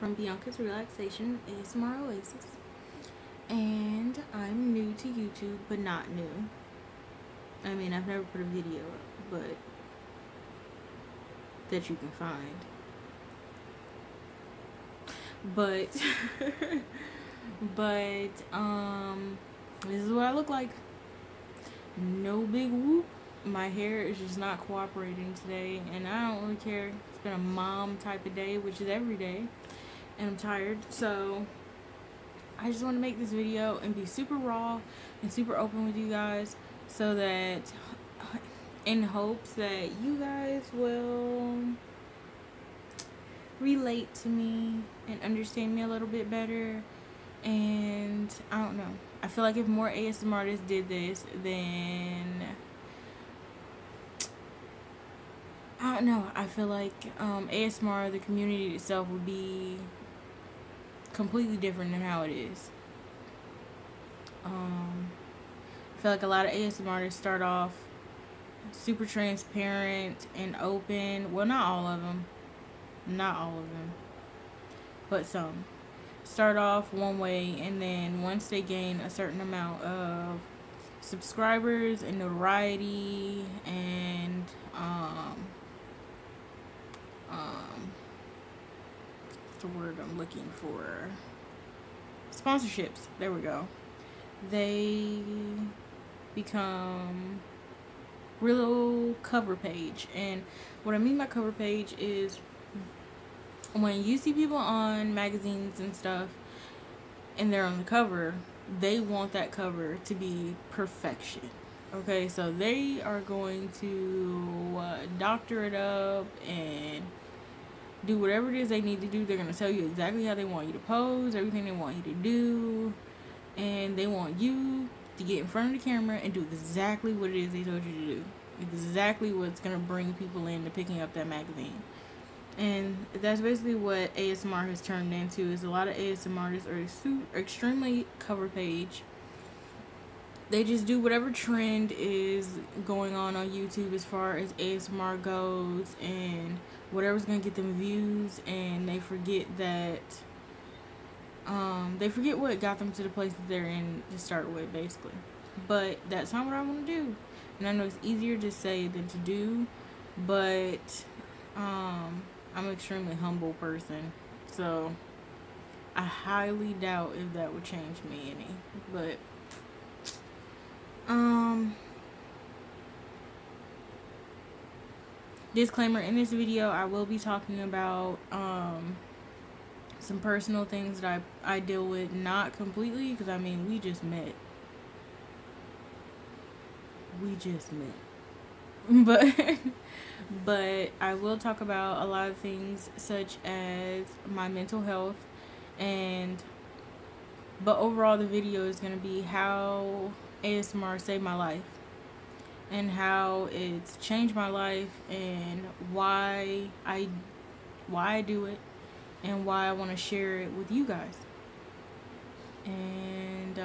from Bianca's Relaxation ASMR Oasis, and I'm new to YouTube, but not new. I mean, I've never put a video up, but that you can find. But this is what I look like. No big whoop. My hair is just not cooperating today, and I don't really care. It's been a mom type of day, which is every day, and I'm tired, so I just want to make this video and be super raw and super open with you guys, so that in hopes that you guys will relate to me and understand me a little bit better. And I don't know, I feel like if more ASMR artists did this, then I don't know, I feel like ASMR, the community itself, would be completely different than how it is. I feel like a lot of ASMR artists start off super transparent and open. Well, not all of them, but some start off one way, and then once they gain a certain amount of subscribers and notoriety and what's the word I'm looking for? Sponsorships. There we go. They become real cover page. And what I mean by cover page is when you see people on magazines and stuff and they're on the cover, they want that cover to be perfection. Okay, so they are going to doctor it up and do whatever it is they need to do. They're going to tell you exactly how they want you to pose, everything they want you to do, and they want you to get in front of the camera and do exactly what it is they told you to do. Exactly what's going to bring people into picking up that magazine. And that's basically what ASMR has turned into. Is a lot of ASMR artists are extremely cover page. They just do whatever trend is going on YouTube as far as ASMR goes, and whatever's gonna get them views, and they forget that they forget what got them to the place that they're in to start with, basically. But that's not what I want to do, and I know it's easier to say than to do, but I'm an extremely humble person, so I highly doubt if that would change me any. But disclaimer, in this video I will be talking about some personal things that I deal with, not completely, because I mean we just met, but I will talk about a lot of things such as my mental health, but overall the video is going to be how ASMR saved my life and how it's changed my life, and why I do it, and why I want to share it with you guys. And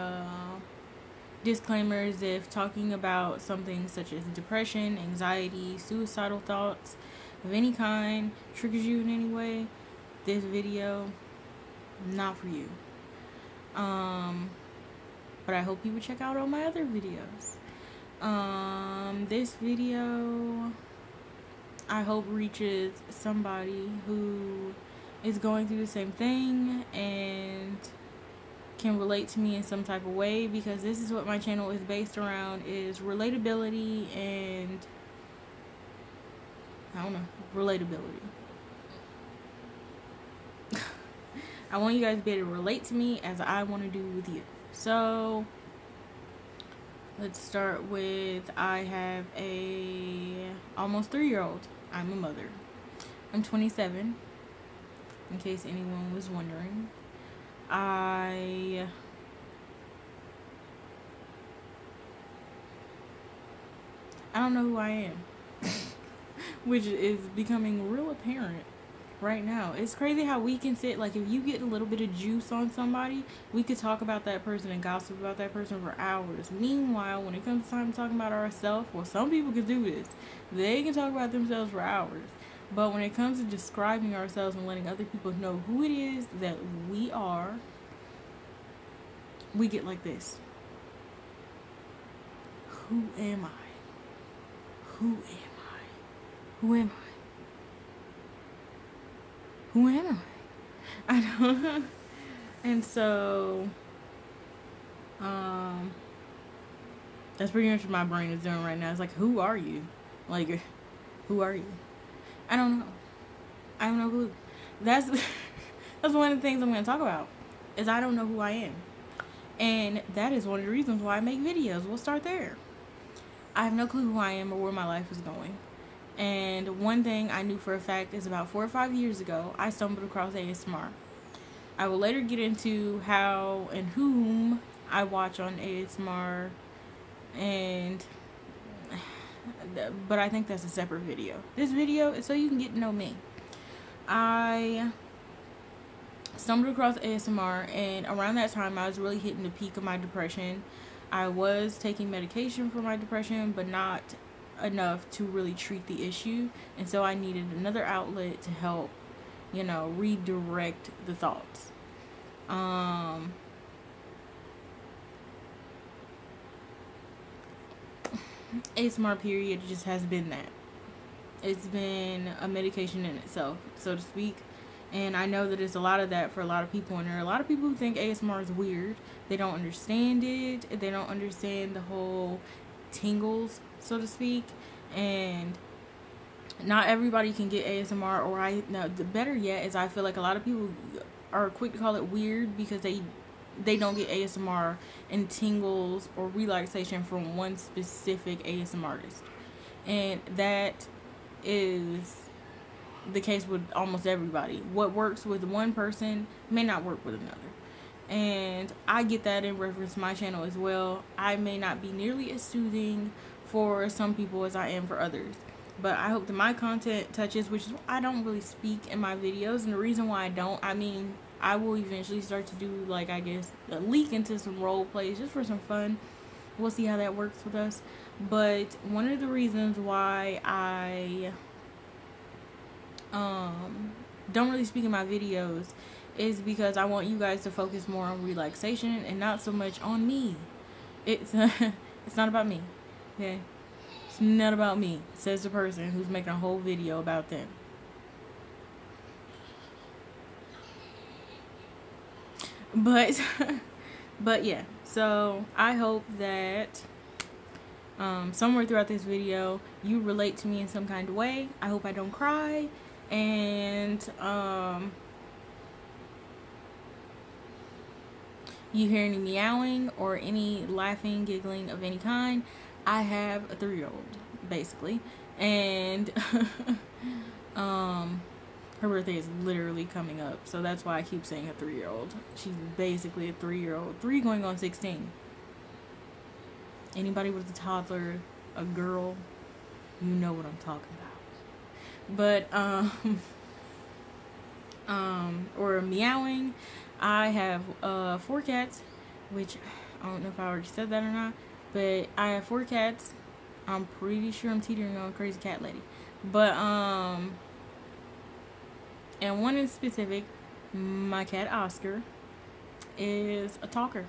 disclaimers: if talking about something such as depression, anxiety, suicidal thoughts of any kind triggers you in any way, this video not for you. But I hope you would check out all my other videos. This video I hope reaches somebody who is going through the same thing and can relate to me in some type of way, because this is what my channel is based around, is relatability, and I don't know, relatability. I want you guys to be able to relate to me as I want to do with you. So let's start with, I have a almost 3-year-old. I'm a mother. I'm 27, in case anyone was wondering. I don't know who I am, which is becoming real apparent right now. It's crazy how we can sit, like, if you get a little bit of juice on somebody, we could talk about that person and gossip about that person for hours. Meanwhile, when it comes to time talking about ourselves, well, some people can do this. They can talk about themselves for hours. But when it comes to describing ourselves and letting other people know who it is that we are, we get like this. Who am I? Who am I? Who am I? Who am I? I don't. And so, that's pretty much what my brain is doing right now. It's like, who are you? Like, who are you? I don't know. I don't know who. That's one of the things I'm going to talk about. Is I don't know who I am. And that is one of the reasons why I make videos. We'll start there. I have no clue who I am or where my life is going. And one thing I knew for a fact is about 4 or 5 years ago, I stumbled across ASMR. I will later get into how and whom I watch on ASMR, but I think that's a separate video. This video is so you can get to know me. I stumbled across ASMR, and around that time I was really hitting the peak of my depression. I was taking medication for my depression, but not enough to really treat the issue, and so I needed another outlet to help, redirect the thoughts. ASMR period just has been that. It's been a medication in itself, so to speak. And I know that it's a lot of that for a lot of people, and there are a lot of people who think ASMR is weird. They don't understand it. They don't understand the whole tingles, so to speak. And not everybody can get ASMR, the better yet is I feel like a lot of people are quick to call it weird because they don't get ASMR and tingles or relaxation from one specific ASMR artist. And that is the case with almost everybody. What works with one person may not work with another. And I get that in reference to my channel as well. I may not be nearly as soothing for some people as I am for others. But I hope that my content touches, which is I don't really speak in my videos. And the reason why I don't, I will eventually start to do, a leak into some role plays just for some fun. We'll see how that works with us. But one of the reasons why I don't really speak in my videos is because I want you guys to focus more on relaxation and not so much on me. It's not about me, okay? It's not about me, says the person who's making a whole video about them. But yeah, so I hope that somewhere throughout this video you relate to me in some kind of way. I hope I don't cry, and you hear any meowing or any laughing, giggling of any kind. I have a 3-year-old, basically, and her birthday is literally coming up, so that's why I keep saying a 3-year-old. She's basically a 3-year-old, 3 going on 16. Anybody with a toddler, a girl, you know what I'm talking about. But or meowing. I have 4 cats, which I don't know if I already said that or not, but I have 4 cats. I'm pretty sure I'm teetering on a crazy cat lady. But and one in specific, my cat Oscar is a talker.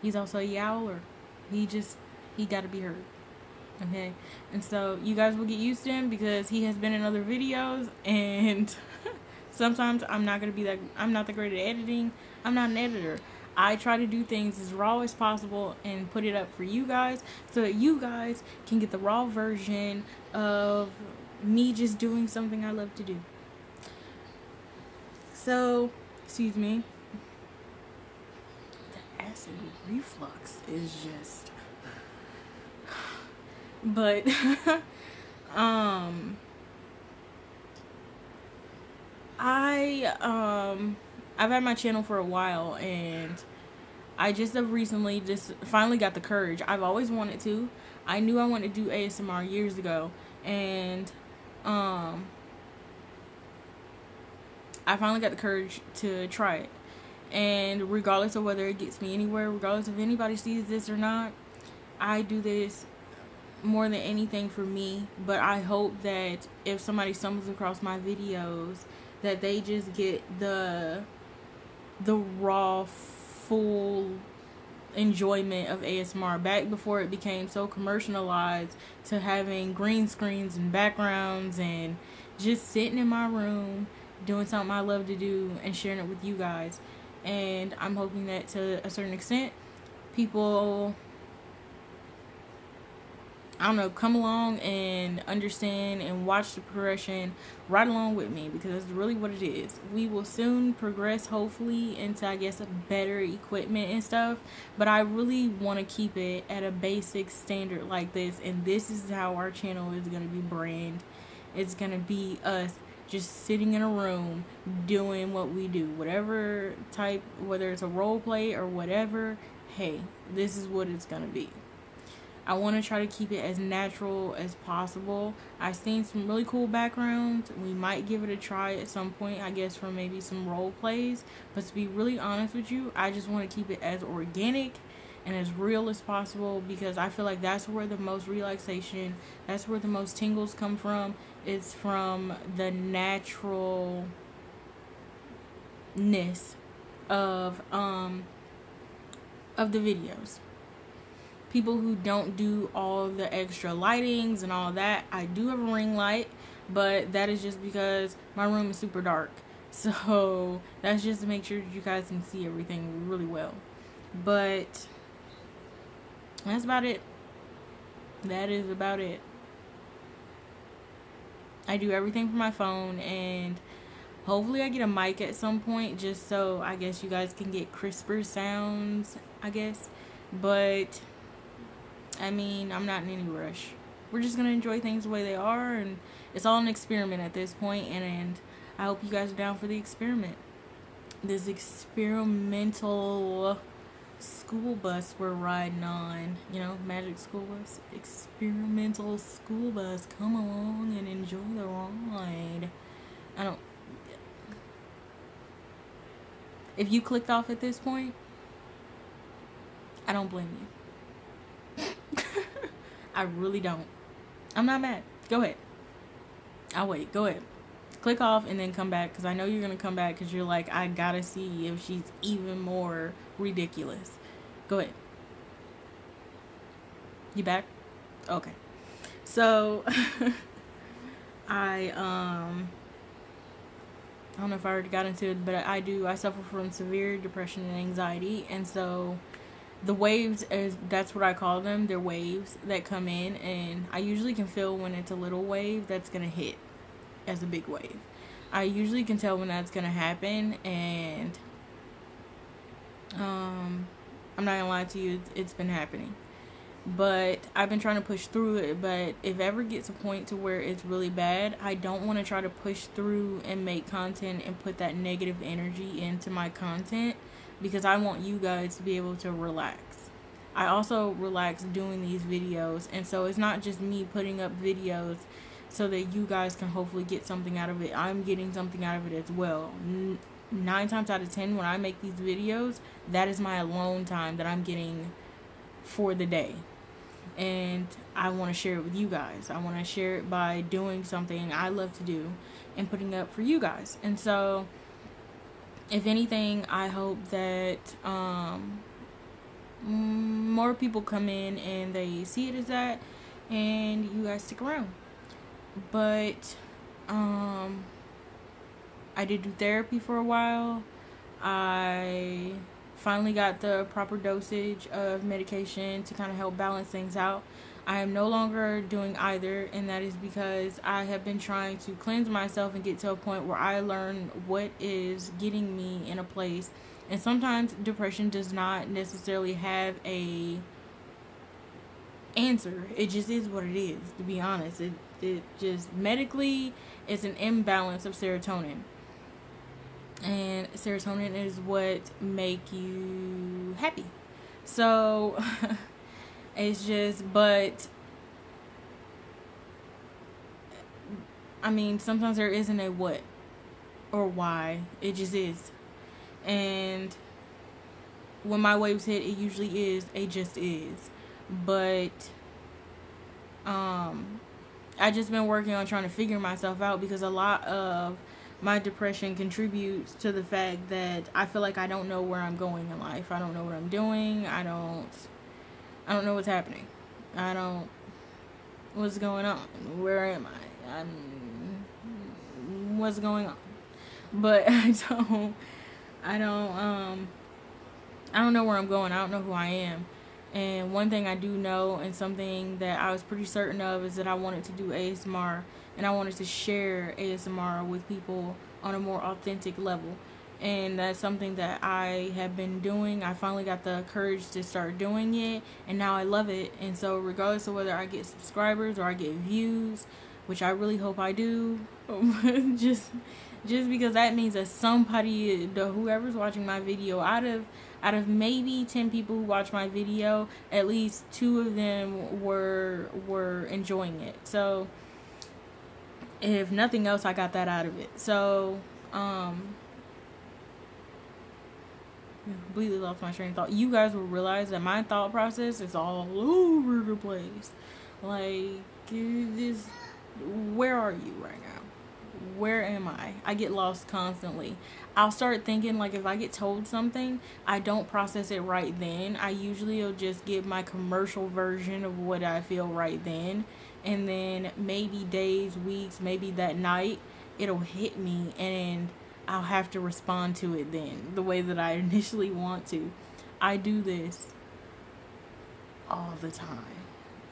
He's also a yowler. He gotta be heard. Okay? And so you guys will get used to him because he has been in other videos, and sometimes I'm not the great at editing. I'm not an editor. I try to do things as raw as possible and put it up for you guys so that you guys can get the raw version of me just doing something I love to do. So, excuse me. The acid reflux is just... But, I've had my channel for a while, and I just have recently finally got the courage. I've always wanted to. I knew I wanted to do ASMR years ago, and I finally got the courage to try it. And regardless of whether it gets me anywhere, regardless if anybody sees this or not, I do this more than anything for me, but I hope that if somebody stumbles across my videos, that they just get the raw, full enjoyment of ASMR. Back before it became so commercialized, to having green screens and backgrounds and just sitting in my room doing something I love to do and sharing it with you guys. And I'm hoping that to a certain extent people, I don't know, come along and understand and watch the progression right along with me, because that's really what it is. We will soon progress, hopefully, into, I guess, a better equipment and stuff, but I really want to keep it at a basic standard like this, and this is how our channel is going to be branded. It's going to be us just sitting in a room doing what we do, whatever type, whether it's a role play or whatever. Hey, this is what it's going to be. I want to try to keep it as natural as possible. I've seen some really cool backgrounds. We might give it a try at some point, I guess, for maybe some role plays. But to be really honest with you, I just want to keep it as organic and as real as possible, because I feel like that's where the most relaxation, that's where the most tingles come from. It's from the naturalness of the videos. People who don't do all the extra lightings and all that. I do have a ring light, but that is just because my room is super dark. So that's just to make sure that you guys can see everything really well. But that's about it. That is about it. I do everything from my phone, and hopefully I get a mic at some point, just so I guess you guys can get crisper sounds, I guess. But I mean, I'm not in any rush. We're just going to enjoy things the way they are, and it's all an experiment at this point, and I hope you guys are down for the experiment. This experimental school bus we're riding on, you know, magic school bus, experimental school bus. Come along and enjoy the ride. If you clicked off at this point, I don't blame you. I really don't. I'm not mad. Go ahead. I'll wait. Go ahead. Click off and then come back, because I know you're going to come back because you're like, I gotta see if she's even more ridiculous. Go ahead. You back? Okay. So, I don't know if I already got into it, but I suffer from severe depression and anxiety, and so the waves, that's what I call them. They're waves that come in, and I usually can feel when it's a little wave that's gonna hit as a big wave. I usually can tell when that's gonna happen, and I'm not gonna lie to you, it's been happening. But I've been trying to push through it. But if ever gets a point to where it's really bad, I don't want to try to push through and make content and put that negative energy into my content, because I want you guys to be able to relax. I also relax doing these videos, and so it's not just me putting up videos so that you guys can hopefully get something out of it. I'm getting something out of it as well. 9 times out of 10 when I make these videos, that is my alone time that I'm getting for the day. And I want to share it with you guys. I want to share it by doing something I love to do and putting it up for you guys. And so, if anything, I hope that more people come in and they see it as that, and you guys stick around. But I did do therapy for a while. I finally got the proper dosage of medication to kind of help balance things out. I am no longer doing either, and that is because I have been trying to cleanse myself and get to a point where I learn what is getting me in a place. And sometimes depression does not necessarily have a answer. It just is what it is, to be honest. It just medically is an imbalance of serotonin. And serotonin is what make you happy. So it's just, but I mean, sometimes there isn't a what or why. It just is. And when my waves hit, it usually is a just is. But I just been working on trying to figure myself out, because a lot of my depression contributes to the fact that I feel like I don't know where I'm going in life. I don't know what I'm doing. I don't know what's happening. What's going on? Where am I? What's going on? But I don't know where I'm going. I don't know who I am. And one thing I do know, and something that I was pretty certain of, is that I wanted to do ASMR, and I wanted to share ASMR with people on a more authentic level. And that's something that I have been doing. I finally got the courage to start doing it, and now I love it. And so regardless of whether I get subscribers or I get views, which I really hope I do, just because that means that somebody, whoever's watching my video, out of maybe 10 people who watch my video, at least 2 of them were enjoying it. So if nothing else, I got that out of it. So completely lost my train of thought. You guys will realize that my thought process is all over the place. Like, this, where are you right now? Where am I? I get lost constantly. I'll start thinking, like, if I get told something, I don't process it right then. I usually will just give my commercial version of what I feel right then. And then maybe days, weeks, maybe that night, it'll hit me, and I'll have to respond to it then, the way that I initially want to. I do this all the time.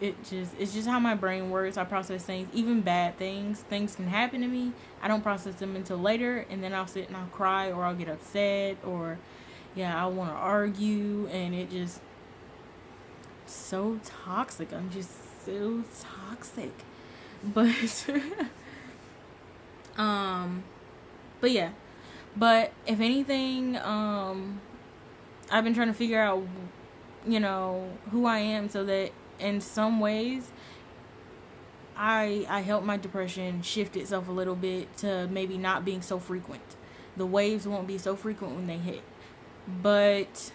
It's just how my brain works. I process things, even bad things. Things can happen to me. I don't process them until later, and then I'll sit and I'll cry, or I'll get upset, or I want to argue, and it just so toxic. I'm just so toxic. But but if anything, I've been trying to figure out, who I am, so that in some ways I help my depression shift itself a little bit to maybe not being so frequent. The waves won't be so frequent when they hit. But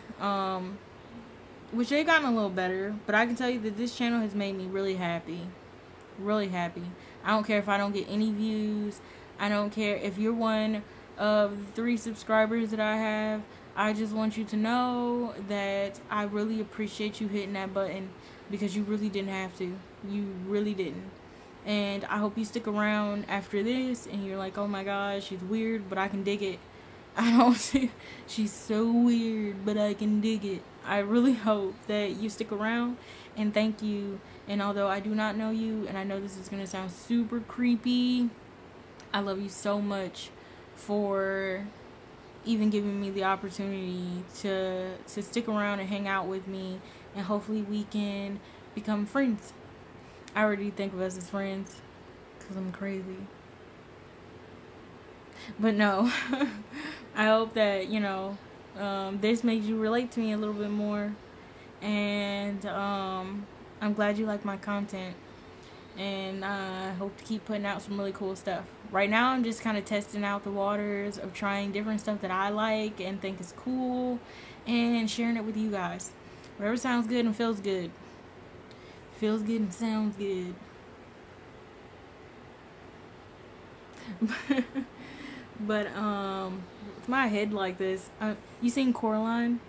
which they've gotten a little better, but I can tell you that this channel has made me really happy. Really happy. I don't care if I don't get any views. I don't care if you're one of the 3 subscribers that I have. I just want you to know that I really appreciate you hitting that button, because you really didn't have to. You really didn't. And I hope you stick around after this and you're like, oh my gosh, she's weird, but I can dig it. She's so weird, but I can dig it. I really hope that you stick around, and thank you. And although I do not know you, and I know this is going to sound super creepy, I love you so much for even giving me the opportunity to stick around and hang out with me, and hopefully we can become friends. I already think of us as friends because I'm crazy. But no, I hope that, this made you relate to me a little bit more. And I'm glad you like my content. And I hope to keep putting out some really cool stuff. Right now, I'm just kind of testing out the waters of trying different stuff that I like and think is cool, and sharing it with you guys. Whatever sounds good and feels good. Feels good and sounds good. But with my head like this, you seen Coraline?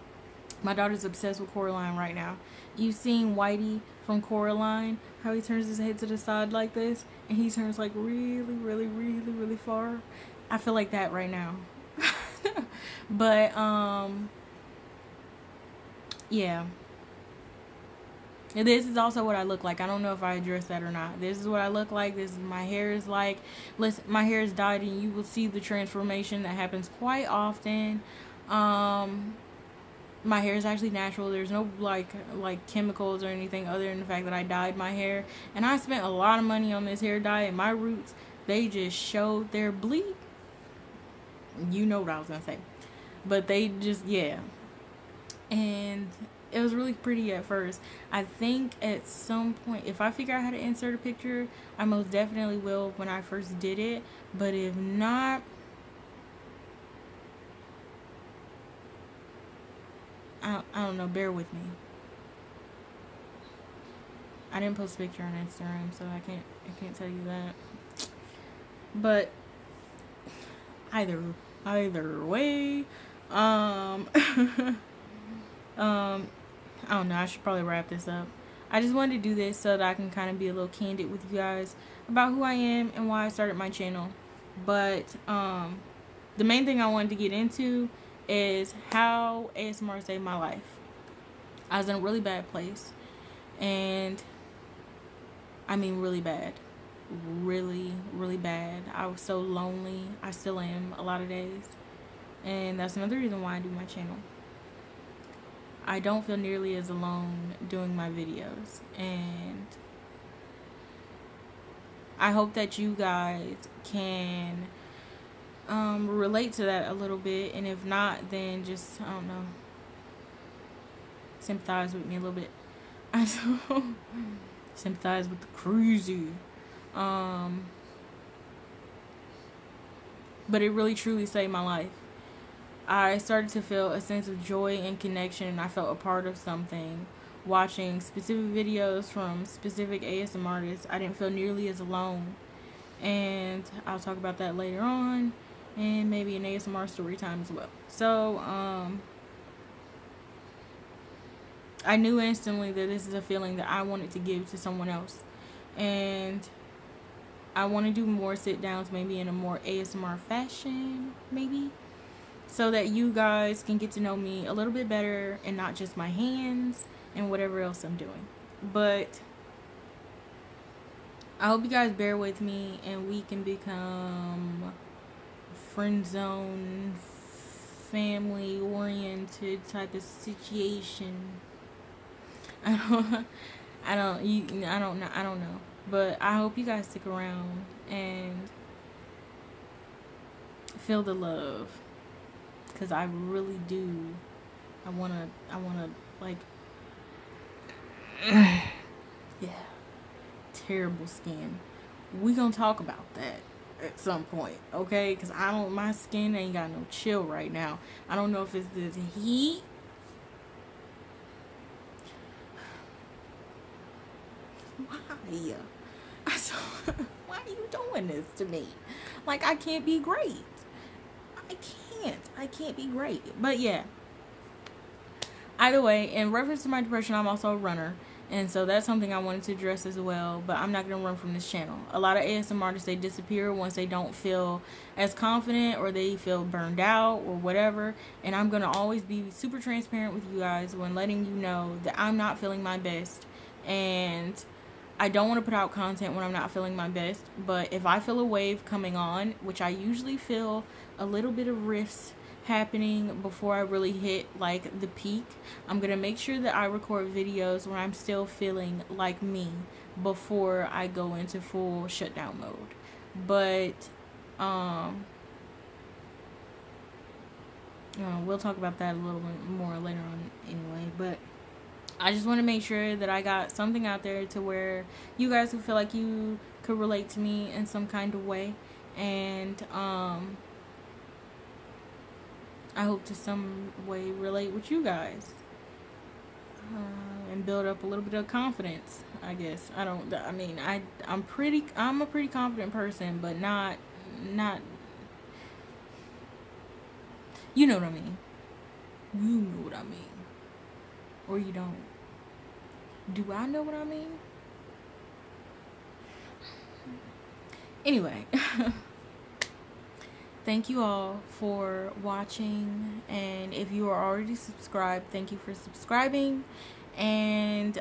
My daughter's obsessed with Coraline right now. You seen Whitey from Coraline? How he turns his head to the side like this, and he turns like really, really, really, really far. I feel like that right now. But yeah. And this is also what I look like. I don't know if I addressed that or not. This is what I look like. This is my hair is like. Listen, my hair is dyed, and you will see the transformation that happens quite often. My hair is actually natural. There's no like chemicals or anything other than the fact that I dyed my hair. And I spent a lot of money on this hair dye, and my roots, they just showed their bleed. You know what I was gonna say. But they just, yeah. And it was really pretty at first. I think at some point, if I figure out how to insert a picture, I most definitely will when I first did it. But if not, I don't know, bear with me. I didn't post a picture on Instagram, so I can't tell you that. But either way, I don't know, I should probably wrap this up. I just wanted to do this so that I can kind of be a little candid with you guys about who I am and why I started my channel. But the main thing I wanted to get into is how ASMR saved my life. I was in a really bad place, and I mean really bad. Really, really bad. I was so lonely. I still am a lot of days. And that's another reason why I do my channel. I don't feel nearly as alone doing my videos. And I hope that you guys can relate to that a little bit. And if not, then just, I don't know, sympathize with me a little bit. Sympathize with the crazy. But it really truly saved my life. I started to feel a sense of joy and connection, and I felt a part of something. Watching specific videos from specific ASMR artists, I didn't feel nearly as alone. And I'll talk about that later on, and maybe an ASMR story time as well. So, I knew instantly that this is a feeling that I wanted to give to someone else. And I want to do more sit downs, maybe in a more ASMR fashion, maybe, so that you guys can get to know me a little bit better and not just my hands and whatever else I'm doing. But I hope you guys bear with me and we can become friend zone, family oriented type of situation. I don't know. But I hope you guys stick around and feel the love, because I really do. I wanna like, yeah, terrible skin. We gonna talk about that at some point, okay? Because my skin ain't got no chill right now. I don't know if it's this heat. Why? Why are you doing this to me? Like, I can't be great. I can't be great. But yeah. Either way, in reference to my depression, I'm also a runner. And so that's something I wanted to address as well. But I'm not going to run from this channel. A lot of ASMR artists, they disappear once they don't feel as confident or they feel burned out or whatever. And I'm going to always be super transparent with you guys when letting you know that I'm not feeling my best. And I don't want to put out content when I'm not feeling my best, but if I feel a wave coming on, which I usually feel a little bit of rifts happening before I really hit like the peak, I'm going to make sure that I record videos when I'm still feeling like me before I go into full shutdown mode. But we'll talk about that a little bit more later on anyway. But I just want to make sure that I got something out there to where you guys will feel like you could relate to me in some kind of way. And I hope to some way relate with you guys. And build up a little bit of confidence, I guess. I'm a pretty confident person, but not you know what I mean. You know what I mean. Or you don't. Do I know what I mean? Anyway. Thank you all for watching. And if you are already subscribed, thank you for subscribing. And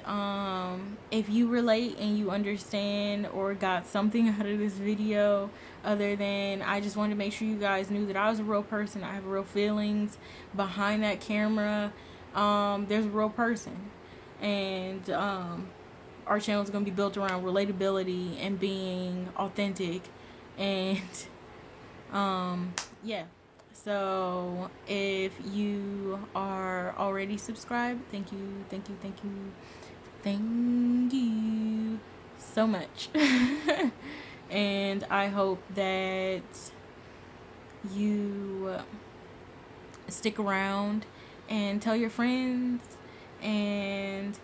if you relate and you understand or got something out of this video other than I just wanted to make sure you guys knew that I was a real person. I have real feelings behind that camera. There's a real person, and our channel is going to be built around relatability and being authentic. And yeah, so if you are already subscribed, thank you so much. And I hope that you stick around and tell your friends, and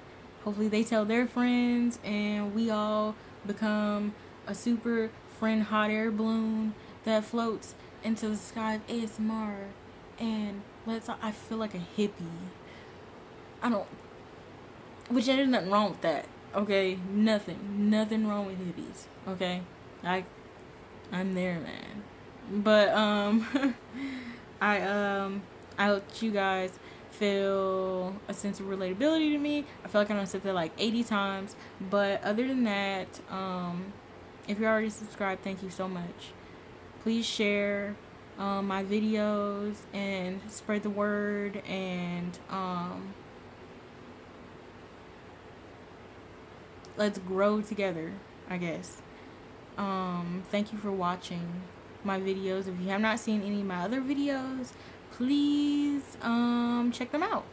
hopefully they tell their friends, and we all become a super friend hot air balloon that floats into the sky of ASMR. And I feel like a hippie. Which there's nothing wrong with that, okay? Nothing wrong with hippies, okay? I'm there, man. But I hope you guys feel a sense of relatability to me. I feel like I done said that like 80 times, but other than that, if you're already subscribed, thank you so much. Please share my videos and spread the word, and let's grow together, I guess. Thank you for watching my videos. If you have not seen any of my other videos, please check them out.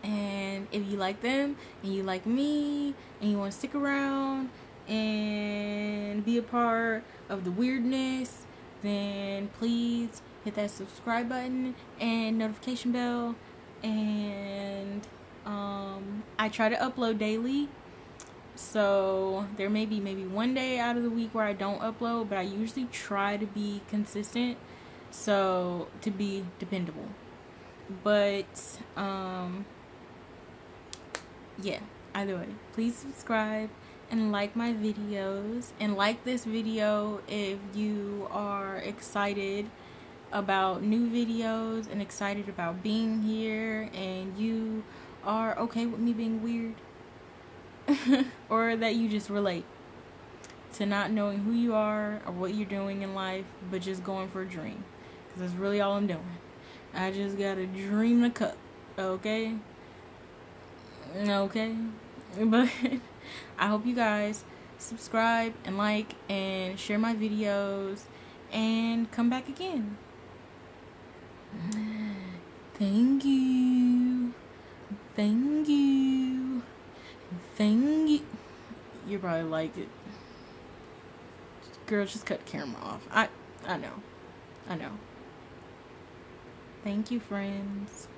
And if you like them and you like me and you want to stick around and be a part of the weirdness, then please hit that subscribe button and notification bell. And I try to upload daily, so there may be maybe one day out of the week where I don't upload, but I usually try to be consistent, so to be dependable. But yeah, either way, please subscribe and like my videos, and like this video if you are excited about new videos and excited about being here, and you are okay with me being weird. Or that you just relate to not knowing who you are or what you're doing in life, but just going for a dream, because that's really all I'm doing. I just got a dream to cut, okay? But I hope you guys subscribe and like and share my videos and come back again. Thank you. You probably like it. Girl, just cut the camera off. I know. Thank you, friends.